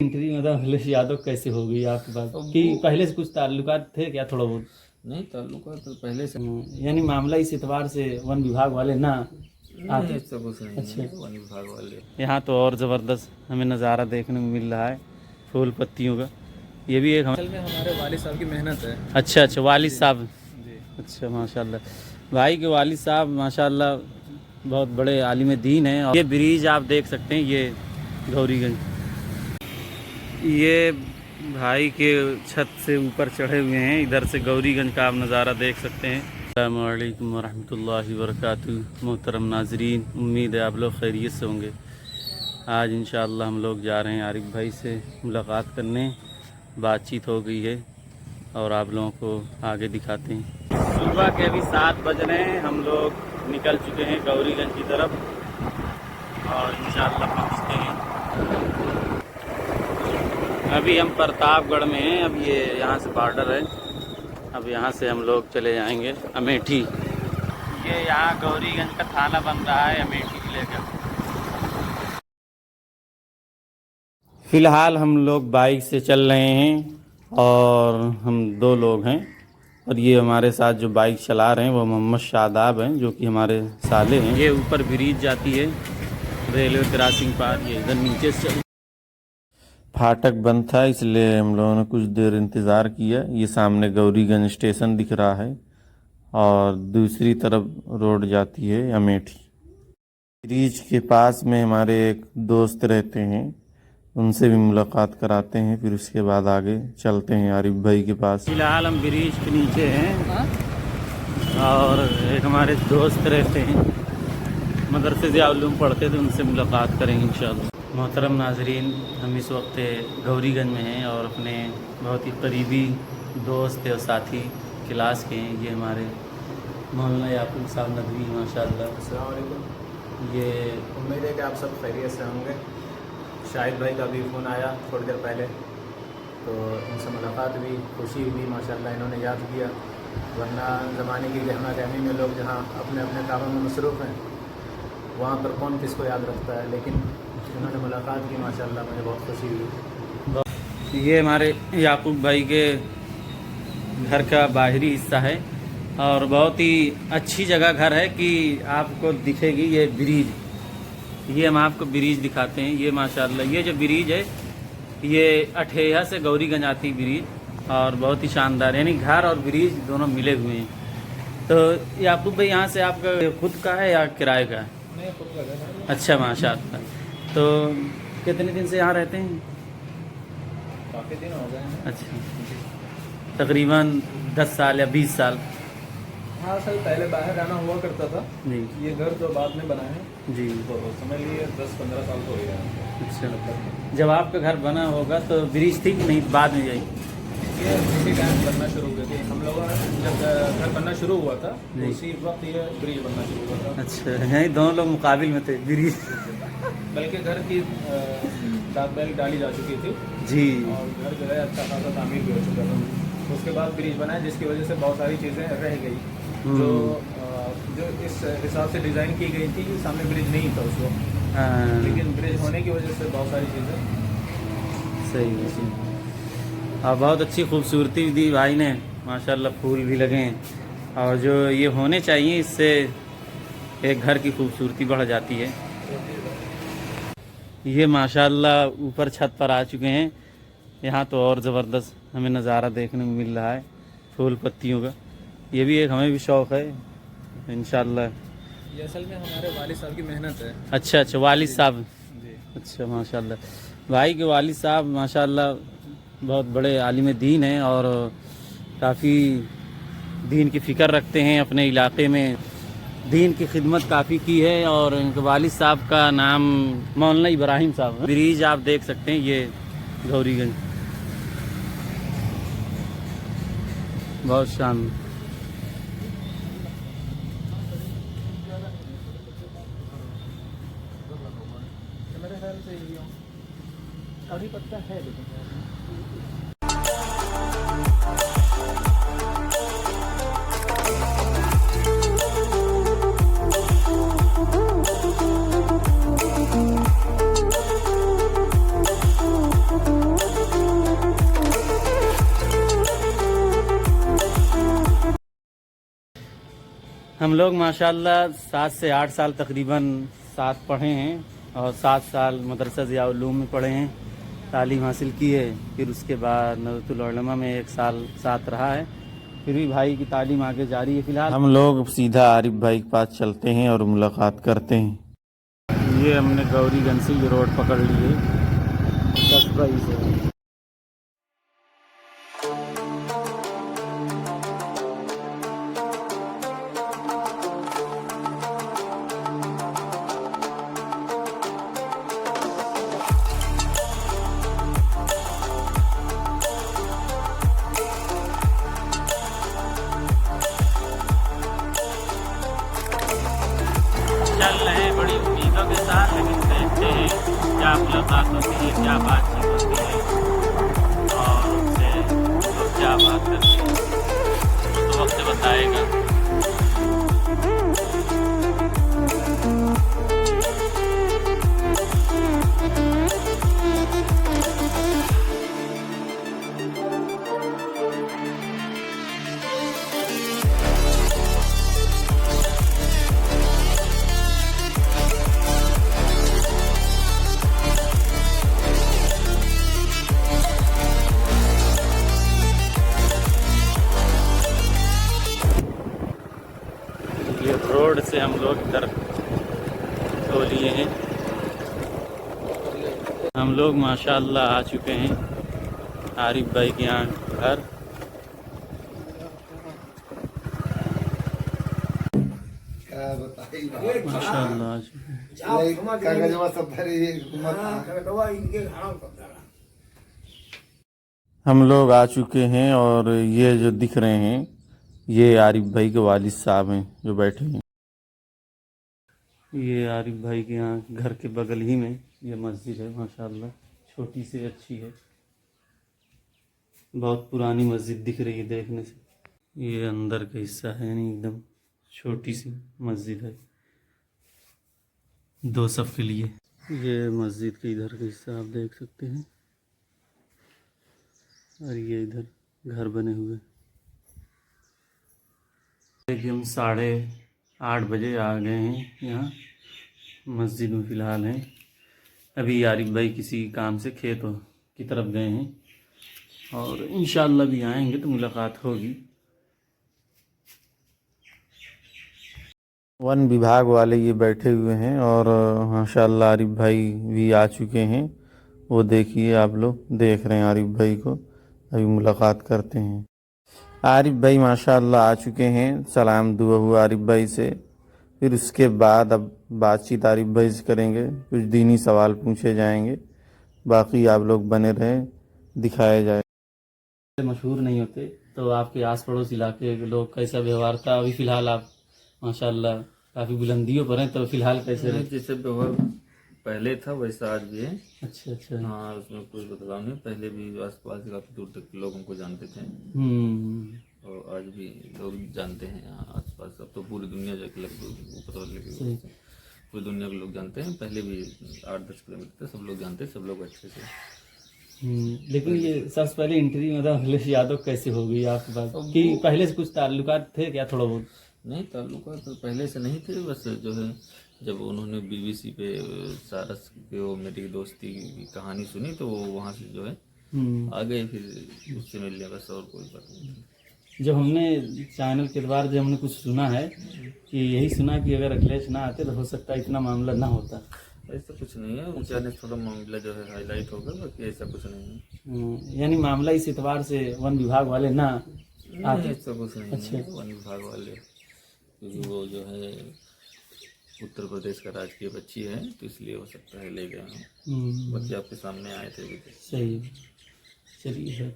Entry मतलब अखिलेश यादव कैसे हो गई आपके पास, कि पहले से कुछ ताल्लुकात थे क्या थोड़ा बहुत? नहीं, ताल्लुका तो पहले से यानी मामला इस एतबार से वन विभाग वाले ना आते? नहीं, सब कुछ नहीं अच्छा। है, वन विभाग वाले। यहाँ तो और ज़बरदस्त हमें नज़ारा देखने को मिल रहा है फूल पत्तियों का। ये भी एक असल में हमारे वालिद साहब की मेहनत है। अच्छा अच्छा, वालिद साहब। जी। अच्छा माशाल्लाह, भाई के वालिद साहब माशाल्लाह बहुत बड़े आलिम दीन हैं। और ये ब्रिज आप देख सकते हैं, ये गौरीगंज, ये भाई के छत से ऊपर चढ़े हुए हैं। इधर से गौरीगंज का आप नज़ारा देख सकते हैं। अस्सलामु अलैकुम वरहमतुल्लाहि वबरकातुहू। मोहतरम नाजरीन, उम्मीद है आप लोग खैरियत से होंगे। आज इंशाअल्लाह हम लोग जा रहे हैं आरिफ भाई से मुलाकात करने। बातचीत हो गई है और आप लोगों को आगे दिखाते हैं। सुबह के अभी 7 बज रहे हैं, हम लोग निकल चुके हैं गौरीगंज की तरफ और इंशाअल्लाह पहुँचते हैं। अभी हम प्रतापगढ़ में हैं, अब ये यहाँ से बॉर्डर है। अब यहाँ से हम लोग चले जाएंगे अमेठी। ये यहाँ गौरीगंज का थाना बन रहा है अमेठी जिले का। फ़िलहाल हम लोग बाइक से चल रहे हैं और हम 2 लोग हैं। और ये हमारे साथ जो बाइक चला रहे हैं वो मोहम्मद शादाब हैं, जो कि हमारे साले हैं। ये ऊपर ब्रिज जाती है, रेलवे क्रॉसिंग पार, ये इधर नीचे से फाटक बंद था इसलिए हम लोगों ने कुछ देर इंतज़ार किया। ये सामने गौरीगंज स्टेशन दिख रहा है और दूसरी तरफ रोड जाती है अमेठी। ब्रिज के पास में हमारे एक दोस्त रहते हैं, उनसे भी मुलाकात कराते हैं, फिर उसके बाद आगे चलते हैं आरिफ भाई के पास। फिलहाल हम ब्रिज के नीचे हैं और एक हमारे दोस्त रहते हैं, मदरसे से उलूम पढ़ते थे, उनसे मुलाकात करेंगे इंशाअल्लाह। मोहतरम नाजरीन, हम इस वक्त गौरीगंज में हैं और अपने बहुत ही करीबी दोस्त और साथी क्लास के हैं। ये हमारे मौलाना याकूब साहब नदवी माशाअल्लाह। अस्सलाम वालेकुम। ये उम्मीद है कि आप सब खैरियत से होंगे। शाहिद भाई का भी फ़ोन आया थोड़ी देर पहले, तो इनसे मुलाकात हुई, खुशी हुई माशाल्लाह, इन्होंने याद किया। वरना ज़माने की गहमा गहमी में लोग जहाँ अपने अपने कामों में मसरूफ़ हैं, वहाँ पर कौन किसको याद रखता है, लेकिन इन्होंने मुलाकात की माशाल्लाह, मुझे बहुत खुशी हुई। ये हमारे याकूब भाई के घर का बाहरी हिस्सा है और बहुत ही अच्छी जगह घर है कि आपको दिखेगी ये ब्रिज। ये हम आपको ब्रिज दिखाते हैं। ये माशाल्लाह, ये जो ब्रिज है ये अठेया से गौरीगंज आती ब्रिज और बहुत ही शानदार, यानी घर और ब्रिज दोनों मिले हुए हैं। तो याकूब भाई, यहाँ से आपका खुद का है या किराए का है? नहीं, खुद का घर है। अच्छा माशाल्लाह। तो कितने दिन से यहाँ रहते हैं? काफ़ी दिन हो गए हैं। अच्छा, तकरीबन 10 साल या 20 साल। हाँ सर, पहले बाहर रहना हुआ करता था। जी ये घर जो बाद में बना है, जी। तो समझ लिए 10-15 साल तो हो गया है। अच्छा, जब आपका घर बना होगा तो ब्रिज थी कि नहीं, बाद में जाएगी? ये इसी टाइम बनना शुरू हुई थी। हम लोगों ने जब घर बनना शुरू हुआ था, जी। उसी वक्त ये ब्रिज बनना शुरू हुआ था। अच्छा, यहीं दोनों लोग मुकाबिल में थे ब्रिज। बल्कि घर की दाग बैल डाली जा चुकी थी जी और घर जो है अच्छा खासा तामीर भी हो चुका था। उसके बाद ब्रिज बना है, जिसकी वजह से बहुत सारी चीज़ें रह गई जो इस हिसाब से डिज़ाइन की गई थी। सामने ब्रिज नहीं था उस वक्त, हाँ, लेकिन ब्रिज होने की वजह से बहुत सारी चीज़ें। सही है सही। और बहुत अच्छी खूबसूरती भी दी भाई ने माशाल्लाह, फूल भी लगे हैं और जो ये होने चाहिए, इससे एक घर की खूबसूरती बढ़ जाती है। ये माशाल्लाह ऊपर छत पर आ चुके हैं। यहाँ तो और ज़बरदस्त हमें नज़ारा देखने को मिल रहा है फूल पत्तियों का। ये भी एक हमें भी शौक़ है इंशाअल्लाह। ये असल में हमारे वालिद साहब की मेहनत है। अच्छा अच्छा, वालिद साहब। जी। अच्छा माशाल्लाह, भाई के वालिद साहब माशाल्लाह बहुत बड़े आलिम दीन हैं और काफ़ी दीन की फ़िक्र रखते हैं। अपने इलाके में दीन की खिदमत काफ़ी की है और इनके वालिद साहब का नाम मौलाना इब्राहिम साहब है। ब्रिज आप देख सकते हैं, ये गौरीगंज बहुत शान। मेरे ख्याल से अभी पत्ता है, लेकिन हम लोग माशाल्लाह 7 से 8 साल तकरीबन साथ पढ़े हैं और 7 साल मदरसा ज़िया उलूम में पढ़े हैं, तालीम हासिल की है। फिर उसके बाद नज़रतुल उलमा में 1 साल साथ रहा है। फिर भी भाई की तालीम आगे जारी है। फिलहाल हम लोग सीधा आरिफ भाई के पास चलते हैं और मुलाकात करते हैं। ये हमने गौरीगंज से ये रोड पकड़ ली है 10 से। चल रहे हैं बड़ी उम्मीदों के साथ, लेकिन देखते हैं क्या मुलाकात होती है, क्या बातचीत होती है और उनसे लोग क्या बात करते हैं तो वक्त बताएगा। ये रोड से हम लोग इधर तो लिए हैं। हम लोग माशाल्लाह आ चुके हैं आरिफ भाई के यहाँ घर। माशाल्लाह आ चुके हैं। हम लोग आ चुके हैं और ये जो दिख रहे हैं ये आरिफ भाई के वालिद साहब हैं जो बैठे हैं। ये आरिफ भाई के यहाँ घर के बगल ही में ये मस्जिद है, माशाल्लाह छोटी सी अच्छी है, बहुत पुरानी मस्जिद दिख रही है देखने से। ये अंदर का हिस्सा है नहीं, एकदम छोटी सी मस्जिद है 2 सफ़ के लिए। ये मस्जिद के इधर का हिस्सा आप देख सकते हैं और ये इधर घर बने हुए। देखिए हम 8:30 बजे आ गए हैं यहाँ मस्जिद में फ़िलहाल हैं। अभी आरिफ भाई किसी काम से खेत की तरफ गए हैं और इंशाअल्लाह भी आएंगे तो मुलाकात होगी। वन विभाग वाले ये बैठे हुए हैं और माशाअल्लाह आरिफ भाई भी आ चुके हैं। वो देखिए आप लोग देख रहे हैं आरिफ भाई को, अभी मुलाकात करते हैं। आरिफ भाई माशाअल्लाह आ चुके हैं, सलाम दुआ हुआ आरिफ भाई से। फिर उसके बाद अब बातचीत आरिफ भाई से करेंगे, कुछ दीनी सवाल पूछे जाएंगे। बाकी आप लोग बने रहें, दिखाया जाए। मशहूर नहीं होते तो आपके आस पड़ोस इलाके के लोग कैसा व्यवहार था? अभी फ़िलहाल आप माशाल्लाह काफ़ी बुलंदियों पर हैं, तो फ़िलहाल कैसे रहे? जैसे व्यवहार पहले था वैसा आज भी है। अच्छा अच्छा। हाँ, उसमें कोई बदलाव नहीं। पहले भी आस पास काफ़ी दूर तक लोग हमको जानते थे और आज भी लोग जानते हैं यहाँ आस पास। अब तो पूरी दुनिया जाके लगभग पता लगे, पूरी दुनिया के लोग जानते हैं। पहले भी 8-10 किलोमीटर सब लोग जानते हैं, सब लोग अच्छे से। लेकिन ये सबसे पहले इंटरव्यू मतलब अखिलेश यादव कैसे हो गई आपके पास, कि पहले से कुछ ताल्लुकात थे क्या थोड़ा बहुत? नहीं, ताल्लुकात तो पहले से नहीं थे, बस जो है जब उन्होंने BBC पे सारस के वो मेरी दोस्ती की कहानी सुनी तो वो वहाँ से जो है आ गए, फिर उससे मिलने, बस और कोई बात नहीं। जब हमने चैनल के द्वारा जब हमने कुछ सुना है कि यही सुना कि अगर अखिलेश ना आते तो हो सकता है इतना मामला ना होता। ऐसा कुछ नहीं है, उनके थोड़ा मामला जो है हाईलाइट होगा, बाकी ऐसा कुछ नहीं है। यानी मामला इस एतबार से वन विभाग वाले ना आते? ऐसा कुछ नहीं है। वन विभाग वाले, क्योंकि वो जो है उत्तर प्रदेश का राजकीय पक्षी है तो इसलिए हो सकता है ले गए हैं। बच्चे आपके सामने आए थे। सही, चलिए।